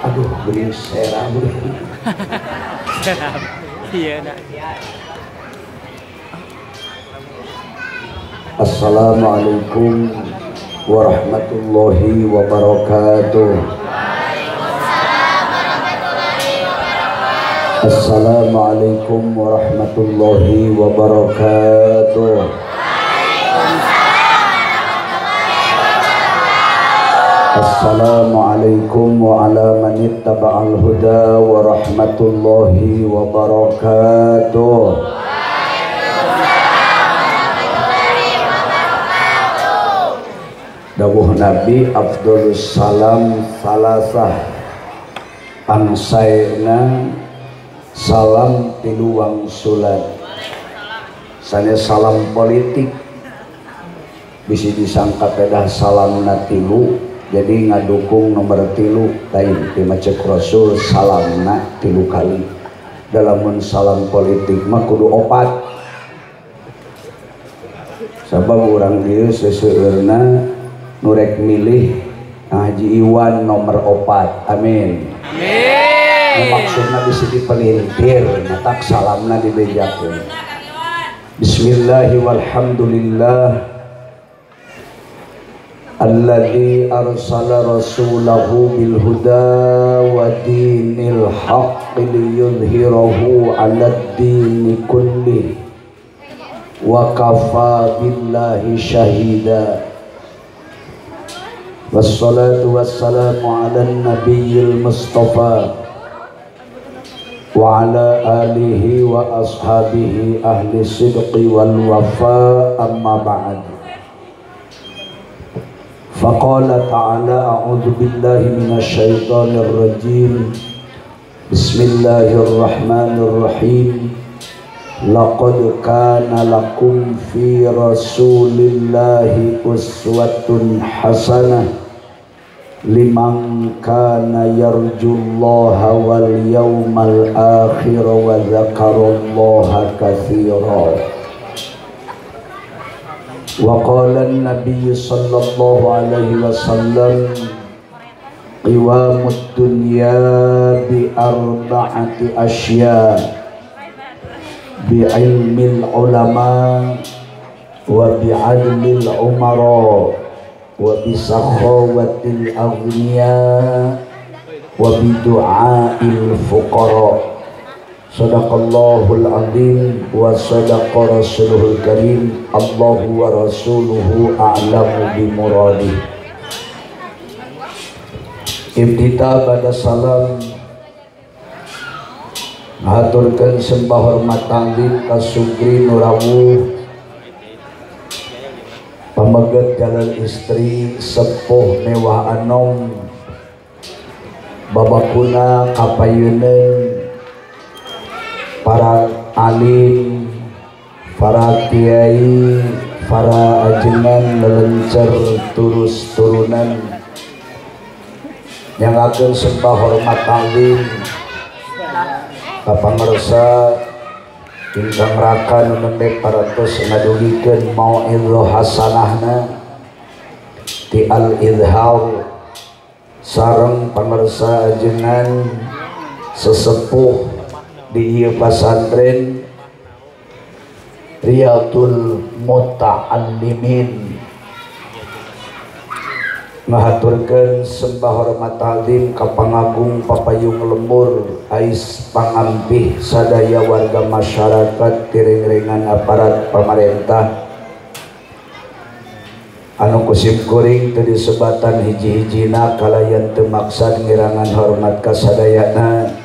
Aduh, geuning serah beuh. Iya, nak. Assalamualaikum warahmatullahi wabarakatuh. Assalamualaikum warahmatullahi wabarakatuh. Assalamualaikum wa ala man ittaba'al huda wa rahmatullahi wabarakatuh. Dawuh Nabi afdhalus salam salasah angsaena salam tilu wangsulan. Sanes salam politik bisa disangka pedah salamna tilu jadi ngadukung nomor tilu lain di macek Rasul salamna tilu kali. Dalam salam politik mah kudu opat sabab urang dieu seseueurna nurek milih Haji Iwan nomor 4. Amin. Amin. Maksudna bisa dipelintir, matak salamna dibejakeun. Bismillahi walhamdulillah alladzi arsala rasulahu bil huda wa dinil haqqi liyudhhirahu 'alad dini kulli wa kafa billahi syahida. Wassalatu wassalamu ala nabiyil mustafa wa ala alihi wa ashabihi ahli sidqi wal wafa amma ba'd. Faqala ta'ala a'udzu billahi minasy syaithanir rajim. Bismillahirrahmanirrahim. Laqad kana lakum fi rasulillahi uswatun hasanah liman kana yarjullaha wal yawmal akhir wa dzakarallaha katsira. Wa qala an-nabiy sallallahu alaihi wasallam qiwamud dunya bi arba'ati asya' bi ilmil ulama wa bi adlil umara wa bi sakhawatil aghniya wa bi du'ail fuqara. Sadaqallahul azim wa sadaqa rasuluhul karim. Allahu wa rasuluhu a'lamu bi muradih. Ibtita pada salam ngaturkeun sembah hormat tanggih ka Sugri Nurawuh pameget jalan istri sepuh mewah anom babakuna kapayeuneun para alim, para kiai, para ajengan lelencer turus turunan yang akan sembah hormat tanggih kapangersa ingkang raka nu nembe paratos ngadugikeun mau'izah hasanahna ti al-idhar sareng pangersa ajengan sesepuh di ieu pasantren Riyadul Muta'allimin ngahaturkeun sembah hormat ta'zim ka pangagung papayung lembur ais pangampih sadaya warga masyarakat tiring-ringan aparat pemerintah anu kusim kuring teu disebatan hiji-hijina kalayan teu maksad ngirangan hormat ka sadayana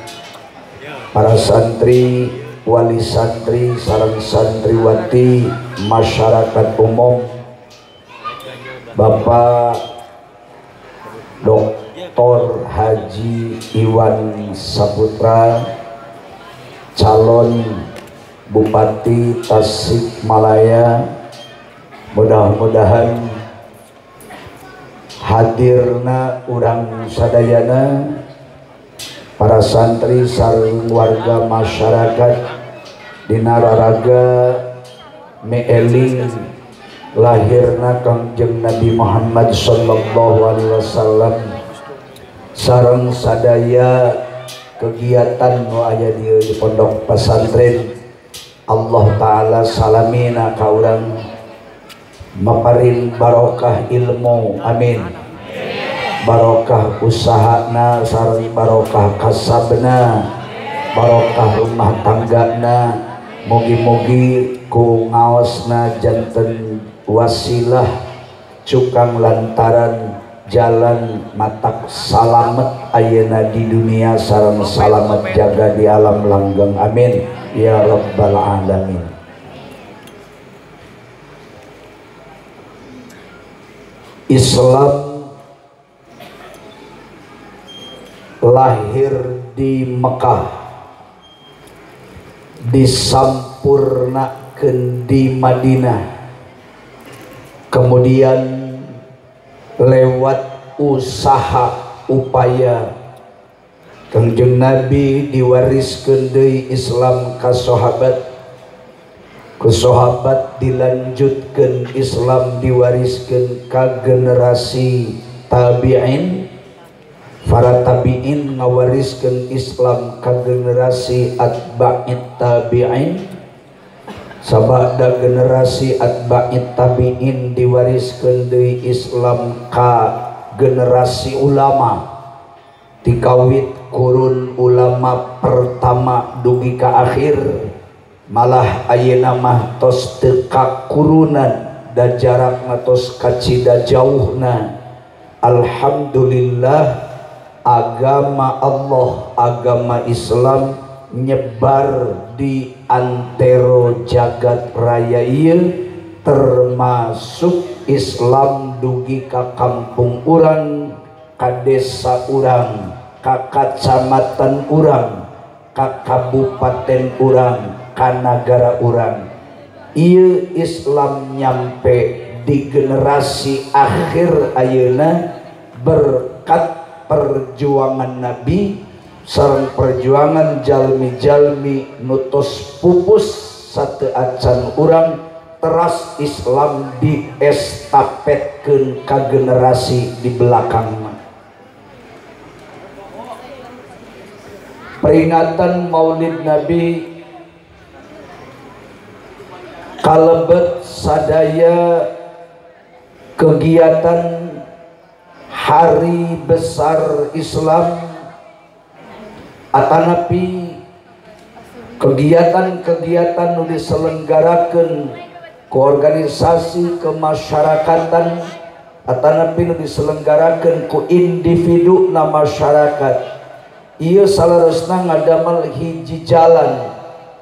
para santri, wali santri, sareng santriwati, masyarakat umum, Bapak Dr. Haji Iwan Saputra, calon Bupati Tasikmalaya, mudah-mudahan hadirna urang sadayana para santri sareng warga masyarakat dina raraga meeling lahirna Kangjeng Nabi Muhammad sallallahu alaihi wasallam sareng sadaya kegiatan nu aya di pondok pesantren. Allah taala salamina ka urang maparin barokah ilmu, amin. Barokah usahana sareng barokah kasabna, barokah rumah tanggana. Mugi-mugi ku ngaosna janten wasilah cukang lantaran jalan matak salamet ayeuna di dunia sareng salamet jaga di alam langgeng, amin ya rabbal alamin. Islam lahir di Mekah, disampurnakeun di Madinah, kemudian lewat usaha upaya Kangjeng Nabi diwariskeun deui Islam ka sahabat, ku sahabat dilanjutkeun Islam diwariskeun ka generasi tabi'in, para tabi'in ngawariskeun Islam ka generasi atba'it tabi'in, sabada generasi atba'it tabi'in diwariskeun deui Islam ka generasi ulama, tikawit kurun ulama pertama dugi ka akhir, malah ayeuna mah tos teu kakurunan da jarakna tos kacida jauhna. Alhamdulillah agama Allah, agama Islam nyebar di antero jagat raya ieu, termasuk Islam dugi ka kampung urang, ka desa urang, ka kacamatan urang, ka kabupaten urang, ka nagara urang. Ieu Islam nyampe di generasi akhir ayeuna berkat perjuangan Nabi sareng perjuangan jalmi-jalmi nutos pupus satu acan urang, teras Islam diestafetkeun ka generasi di belakang. Peringatan Maulid Nabi kalebet sadaya kegiatan hari besar Islam, atanapi kegiatan-kegiatan nu diselenggarakeun ku organisasi kemasyarakatan, atanapi nu diselenggarakeun ku individu na masyarakat. Ieu salaresna ngadamel hiji jalan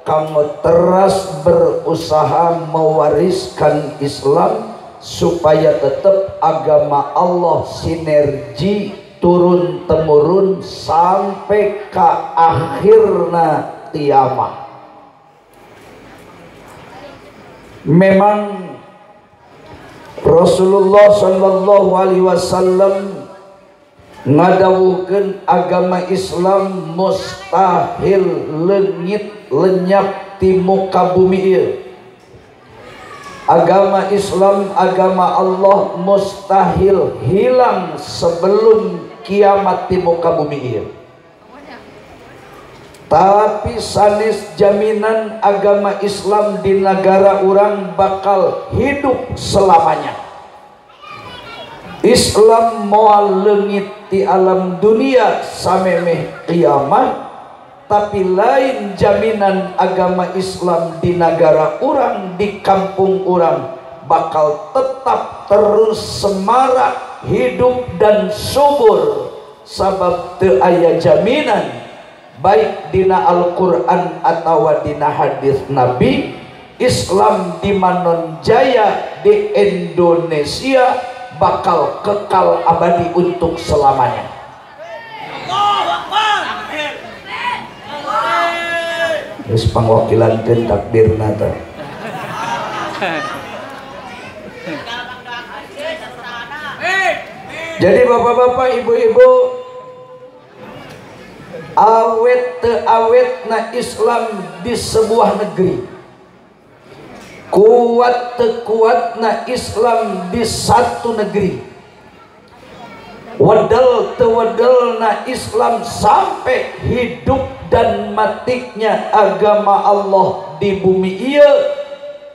kanggo teras berusaha mewariskan Islam supaya tetap agama Allah sinergi turun temurun sampai ke akhirna kiamat. Memang Rasulullah sallallahu alaihi wasallam ngadawuhkeun agama Islam mustahil leungit lenyap ti muka bumi ieu. Agama Islam, agama Allah mustahil hilang sebelum kiamat di muka bumi ieu. Tapi sanes jaminan agama Islam di negara urang bakal hidup selamanya. Islam moal leungit di alam dunia samemeh kiamat, tapi lain jaminan agama Islam di negara urang, di kampung urang bakal tetap terus semarak hidup dan subur, sabab teu aya jaminan baik dina Al-Quran atau dina hadis Nabi Islam di manon jaya di Indonesia bakal kekal abadi untuk selamanya. Terus pangwakilankeun takdirna teh. Jadi bapak-bapak, ibu-ibu, awet teu awetna Islam di sebuah negeri kuat tekuatna Islam di satu negeri, wadal tewadalna Islam sampai hidup dan matinya agama Allah di bumi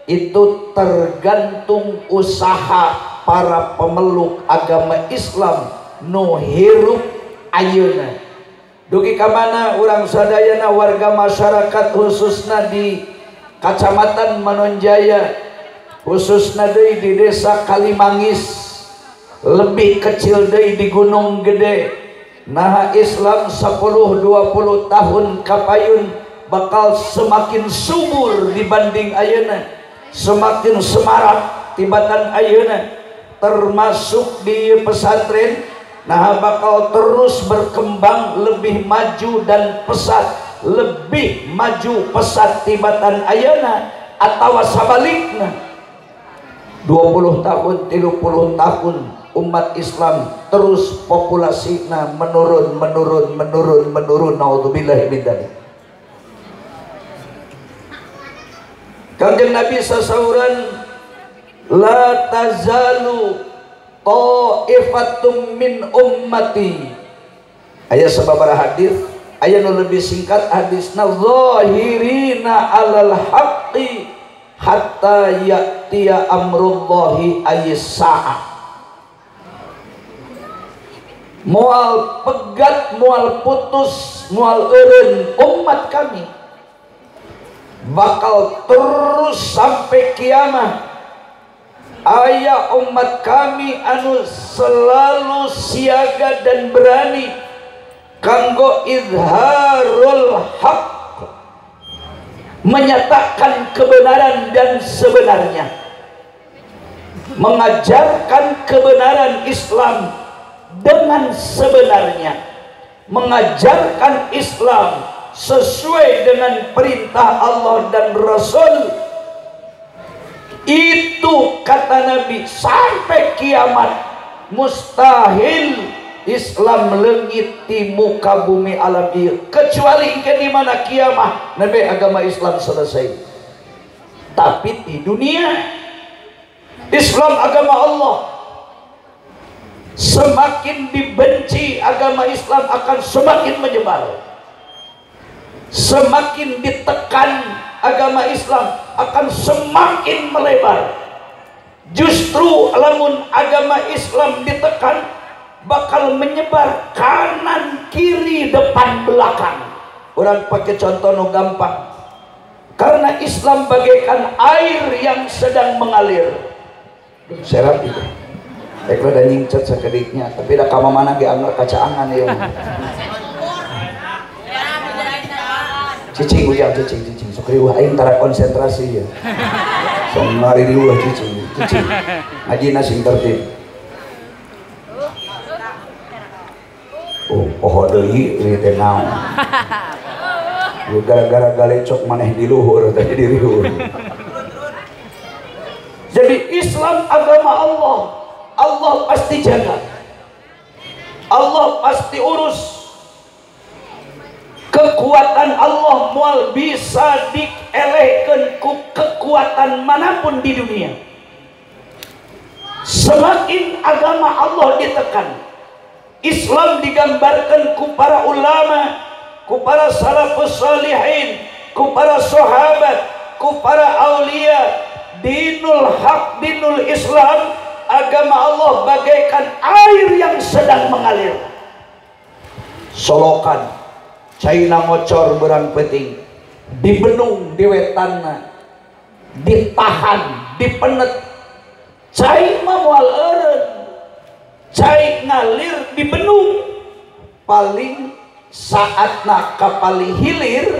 itu tergantung usaha para pemeluk agama Islam nu hirup ayeuna. Dugi kamana urang sadayana warga masyarakat khususna di Kecamatan Manonjaya, khususna deui di Desa Kalimangis, lebih kecil deui di Gunung Gede. Nah Islam 10-20 tahun kapayun bakal semakin subur dibanding ayeuna, semakin semarak tibatan ayeuna, termasuk di pesantren. Nah bakal terus berkembang lebih maju dan pesat, lebih maju pesat tibatan ayeuna atau sabalikna 20 tahun 30 tahun umat Islam terus populasinya menurun. Naudzubillahi min dzalik. Kanjeng Nabi sasauran, la tazalu ta'ifatum min ummati. Aya sababaraha hadis, aya nu lebih singkat hadisna, zahirina alal haqqi hatta ya'tiya amrullahi ayyisa'ah. Moal pegat, moal putus, moal eureun umat kami bakal terus sampai kiamat. Aya umat kami anu selalu siaga dan berani kanggo izharul haq, menyatakan kebenaran dan sebenarnya, mengajarkan kebenaran Islam dengan sebenarnya, mengajarkan Islam sesuai dengan perintah Allah dan Rasul. Itu kata Nabi, sampai kiamat mustahil Islam leungit di muka bumi alam ieu, kecuali ke di mana kiamat Nabi agama Islam selesai. Tapi di dunia Islam agama Allah, semakin dibenci agama Islam akan semakin menyebar, semakin ditekan agama Islam akan semakin melebar. Justru lamun agama Islam ditekan bakal menyebar kanan kiri depan belakang. Orang pakai contoh nu gampang, karena Islam bagaikan air yang sedang mengalir. Serap itu ekor dan nyingcet sakediknya, tapi dah kama mana ge anggar kacaangan ya. Cicing uyang cicing sok riwah aing tara konsentrasi ya. Sok mari riwah cicing ngajina sing tertib. Oh poho deui ieu teh naon. Lu gara-gara galecok maneh di luhur tadi di riwah. Jadi Islam agama Allah, Allah pasti jaga, Allah pasti urus. Kekuatan Allah moal bisa dielehkeun ku kekuatan manapun di dunia. Semakin agama Allah ditekan, Islam digambarkan ku para ulama, ku para salafus salihin, ku para sahabat, ku para aulia. Dinul haq, dinul Islam, agama Allah bagaikan air yang sedang mengalir. Solokan caina ngocor berang penting, dibenung di wetanna, ditahan, dipenet. Cai mah moal eureun, cai ngalir dibenung, paling saatna kapali hilir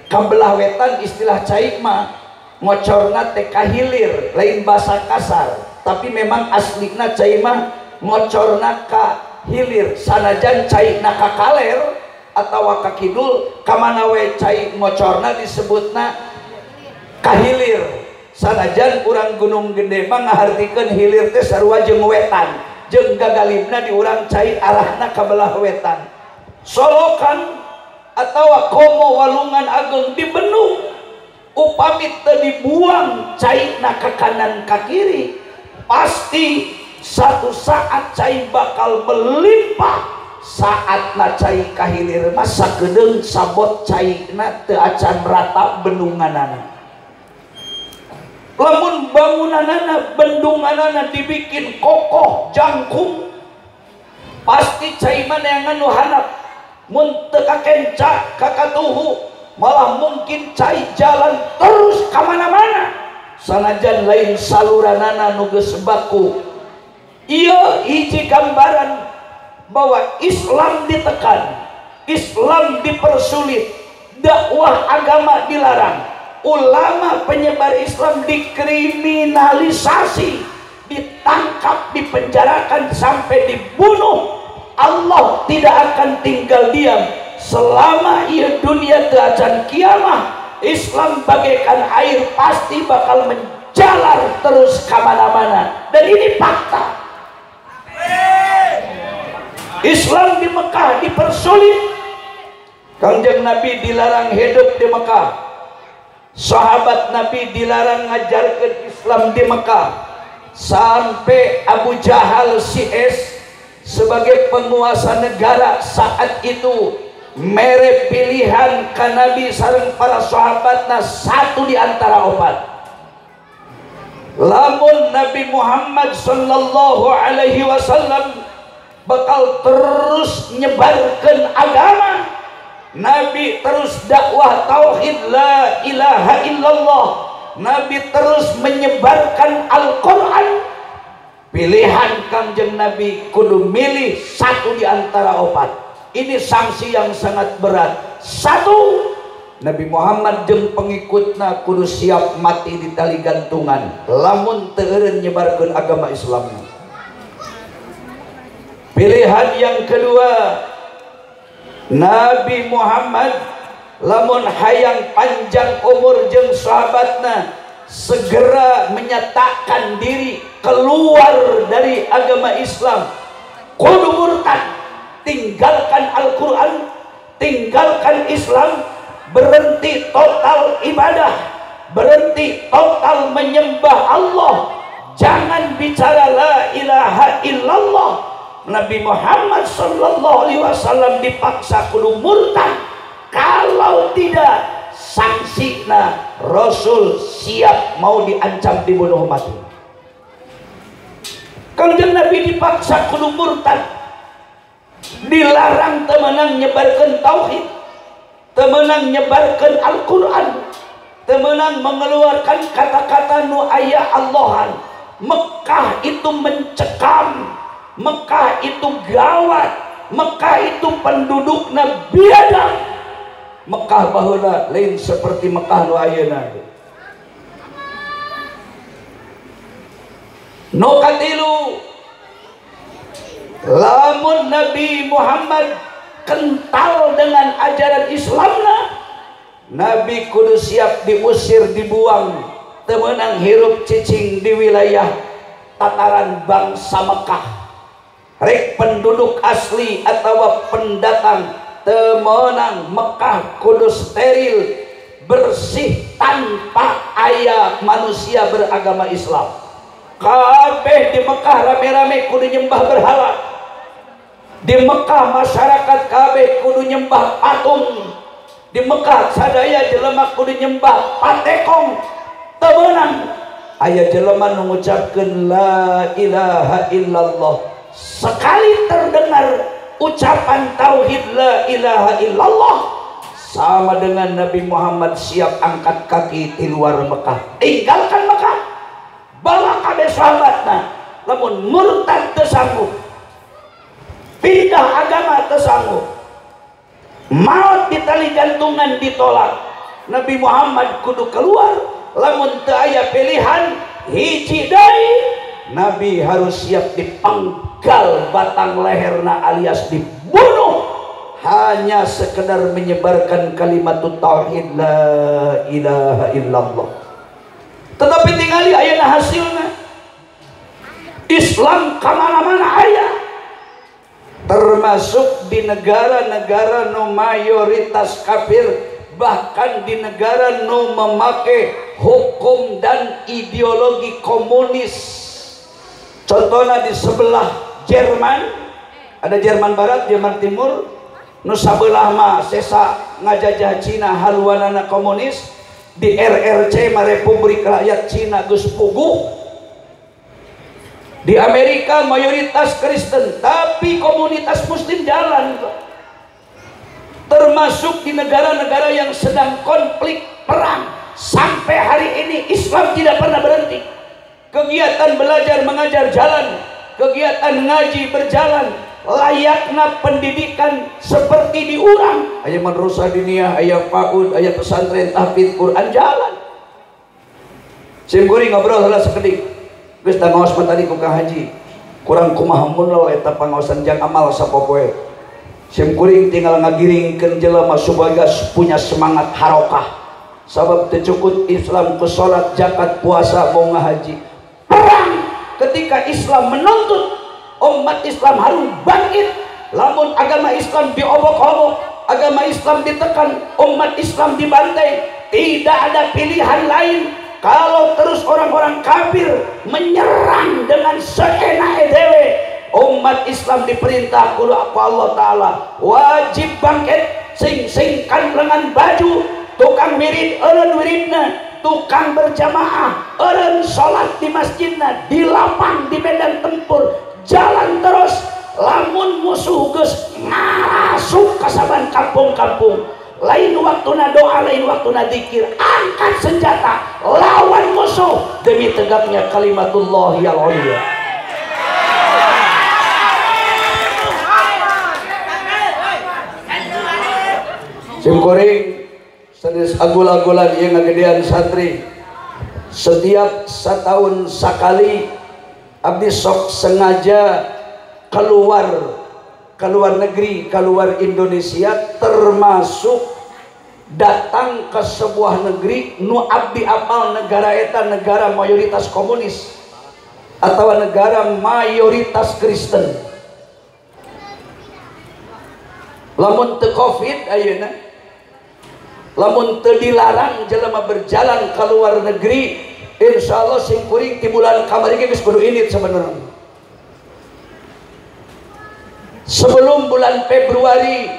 kabelah wetan. Istilah cai mah ngocorna teh kahilir, lain bahasa kasar, tapi memang aslina cai mah ngocorna ka hilir. Sanajan cai na ka kaler atau ka kidul, kamana we cai ngocorna disebutna kahilir. Sanajan urang Gunung Gede mah ngahartikeun hilir teh sarua jeung wetan, jeung gagalibna di urang cai arahna ka belah wetan. Solokan atau komo walungan agung dibenung, upami teu dibuang caina ke kanan ke kiri, pasti satu saat cai bakal melimpah. Saatna cai kahilir mah sakedeung sabot caina teu acan rata bendunganana. Lamun bangunanana bendunganana dibikin kokoh jangkung, pasti cai mana yang anu handap mun teu kakenca kakatuhu, malah mungkin cai jalan terus kamana-mana sanajan lain saluranana nu geus baku. Ieu hiji gambaran bahwa Islam ditekan, Islam dipersulit, dakwah agama dilarang, ulama penyebar Islam dikriminalisasi, ditangkap, dipenjarakan sampai dibunuh. Allah tidak akan tinggal diam selama ia dunia teu acan kiamah. Islam bagaikan air pasti bakal menjalar terus kemana-mana, dan ini fakta. Islam di Mekah dipersulit, Kangjeng Nabi dilarang hidup di Mekah, sahabat Nabi dilarang ngajarkan Islam di Mekah, sampai Abu Jahal CS sebagai penguasa negara saat itu mere pilihan ka Nabi sareng para sahabatna satu di antara opat. Lamun Nabi Muhammad sallallahu alaihi wasallam bakal terus nyebarkan agama, Nabi terus dakwah tauhid la ilaha illallah, Nabi terus menyebarkan Al-Quran, pilihan Kangjeng Nabi kudu milih satu di antara opat. Ini sanksi yang sangat berat. Satu, Nabi Muhammad jeung pengikutna kudu siap mati di tali gantungan lamun teu eureun nyebarkeun agama Islam. Pilihan yang kedua, Nabi Muhammad lamun hayang panjang umur jeung sahabatna segera menyatakan diri keluar dari agama Islam, kudu murtad, tinggalkan Al-Quran, tinggalkan Islam, berhenti total ibadah, berhenti total menyembah Allah, jangan bicara la ilaha illallah. Nabi Muhammad sallallahu alaihi wasallam dipaksa kudu murtad, kalau tidak sanksina Rasul siap mau diancam dibunuh mati. Kanjeng Nabi dipaksa kudu murtad, dilarang temenang nyebarkan tauhid, temenang nyebarkan Al-Quran, temenang mengeluarkan kata-kata nu aya Allahan. Mekah itu mencekam, Mekah itu gawat, Mekah itu pendudukna biadab. Mekah baheula lain seperti Mekah nu ayeuna. Nu katilu, lamun Nabi Muhammad kental dengan ajaran Islamna, Nabi kudu siap diusir, dibuang, teu meunang hirup cicing di wilayah tataran bangsa Mekah. Rek penduduk asli atau pendatang teu meunang, Mekah kudu steril, bersih, tanpa aya manusia beragama Islam. Kabeh di Mekah rame-rame kudu nyembah berhala. Di Mekah masyarakat kabeh kudu nyembah patung. Di Mekah sadaya jelema kudu nyembah patekong. Teu meunang aya jelema nu ngucapkeun la ilaha illallah. Sekali terdengar ucapan tauhid la ilaha illallah, sama dengan Nabi Muhammad siap angkat kaki di luar Mekah, tinggalkan Mekah, bawa kabeh sahabatna. Lamun murtad teu sanggup, pindah agama teu sanggup, maut di tali gantungan ditolak, Nabi Muhammad kudu keluar. Lamun teu aya pilihan hiji deui, Nabi harus siap dipenggal batang leherna alias dibunuh, hanya sekedar menyebarkan kalimat tauhid la ilaha illallah. Tetapi tingali ayeuna hasilna Islam kamana-mana aya, termasuk di negara-negara nu mayoritas kafir, bahkan di negara nu memakai hukum dan ideologi komunis. Contohnya di sebelah Jerman, ada Jerman Barat, Jerman Timur, nu sabelah mah sesa ngajajah Cina haluanana komunis. Di RRC mah Republik Rakyat Cina geus puguh. Di Amerika mayoritas Kristen tapi komunitas Muslim jalan, termasuk di negara-negara yang sedang konflik perang. Sampai hari ini Islam tidak pernah berhenti. Kegiatan belajar mengajar jalan, kegiatan ngaji berjalan, layaknya pendidikan seperti di urang. Aya madrasah diniyah, aya PAUD, aya pesantren tahfidz Quran jalan. Simkuring ngobrol heula sakedik. Geus da ngaos tadi ku Kang Haji. Kurang kumaha mun lo eta pangaosan jang amal sapopoe. Simkuring tinggal ngagiringkeun jelema supaya punya semangat harokah. Sabab teu cukup Islam ku salat, zakat, puasa, mau ngahaji. Perang ketika Islam menuntut umat Islam harus bangkit. Lamun agama Islam diobok-obok, agama Islam ditekan, umat Islam dibantai, tidak ada pilihan lain. Kalau terus orang-orang kafir menyerang dengan seenak dewe, umat Islam diperintah ku Allah Ta'ala wajib bangkit, sing-singkan lengan baju, tukang wirid eureun wiridna, tukang berjamaah eureun salat di masjidna, di lapang, di medan tempur, jalan terus. Lamun musuh geus ngarasuk ka saban kampung-kampung, lain waktuna doa, lain waktuna zikir, angkat senjata lawan musuh demi tegaknya kalimatullah yang ulya. Simkuring sanes agul-agulan ieu ngagedean santri. Setiap setahun sekali abdi sok sengaja keluar negeri, keluar Indonesia, termasuk datang ke sebuah negeri nu abdi apal negara eta negara mayoritas komunis atau negara mayoritas Kristen. Lamun teu Covid ayeuna, lamun teu dilarang jelema berjalan ke luar negeri, insyaallah simkuring ti bulan kamari ge geus kudu init sebenarnya. Sebelum bulan Februari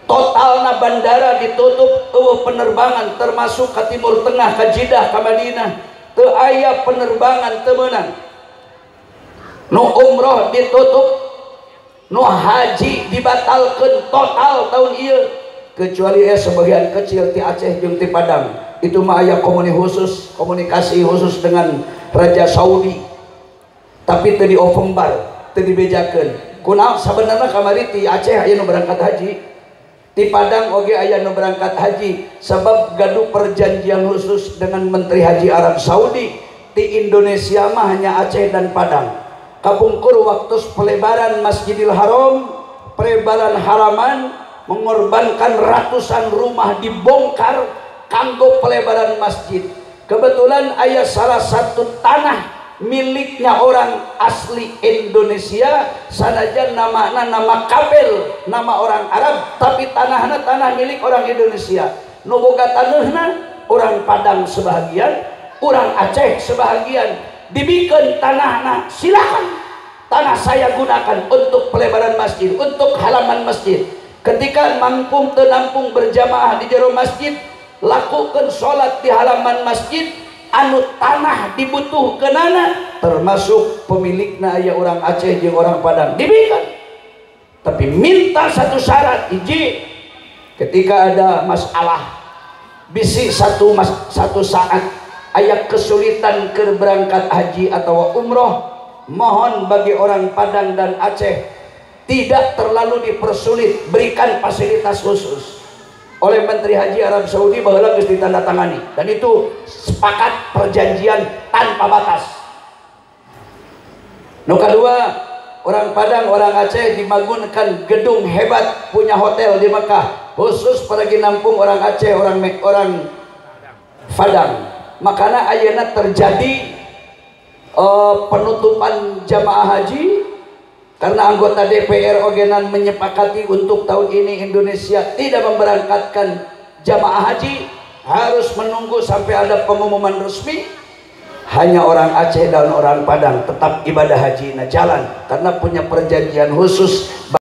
totalna bandara ditutup, eueuh penerbangan termasuk ke Timur Tengah, ke Jeddah, ke Madinah, teu aya penerbangan teu meunang. Nu umroh ditutup, nu haji dibatalkeun total tahun ieu, kecuali sebagian kecil ti Aceh jeung ti Padang. Itu mah aya komunikasi khusus dengan Raja Saudi, tapi teu diofembar, teu dibejakeun. Kunaon sabenerna kamari ti Aceh aya nu berangkat haji, ti Padang oge aya nu berangkat haji, sebab gaduh perjanjian khusus dengan Menteri Haji Arab Saudi. Ti Indonesia mah hanya Aceh dan Padang. Kapungkur waktu pelebaran Masjidil Haram, pelebaran halaman, mengorbankan ratusan rumah dibongkar kanggo pelebaran masjid. Kebetulan aya salah satu tanah miliknya orang asli Indonesia, sanajan nama Kabel, nama orang Arab, tapi tanahnya tanah milik orang Indonesia. Nu boga taneuhna orang Padang sebahagian, orang Aceh sebahagian. Dibikeun tanahna, silakan tanah saya gunakan untuk pelebaran masjid, untuk halaman masjid. Ketika mampu teu nampung berjamaah di jero masjid, lakukan sholat di halaman masjid. Anu tanah dibutuhkeunana termasuk pemilikna aya orang Aceh jeung orang Padang diberikan, tapi minta satu syarat. Hiji, ketika ada masalah bisi satu saat aya kesulitan keur berangkat haji atau umroh, mohon bagi orang Padang dan Aceh tidak terlalu dipersulit, berikan fasilitas khusus oleh Menteri Haji Arab Saudi baheula geus ditandatangani, dan itu sepakat perjanjian tanpa batas. Nu kedua, orang Padang, orang Aceh dibangunkan gedung hebat, punya hotel di Mekah khusus pergi nampung orang Aceh, orang Padang. Makanya ayeuna terjadi penutupan jamaah haji karena anggota DPR ogenan menyepakati untuk tahun ini Indonesia tidak memberangkatkan jamaah haji harus menunggu sampai ada pengumuman resmi. Hanya orang Aceh dan orang Padang tetap ibadah haji jalan karena punya perjanjian khusus.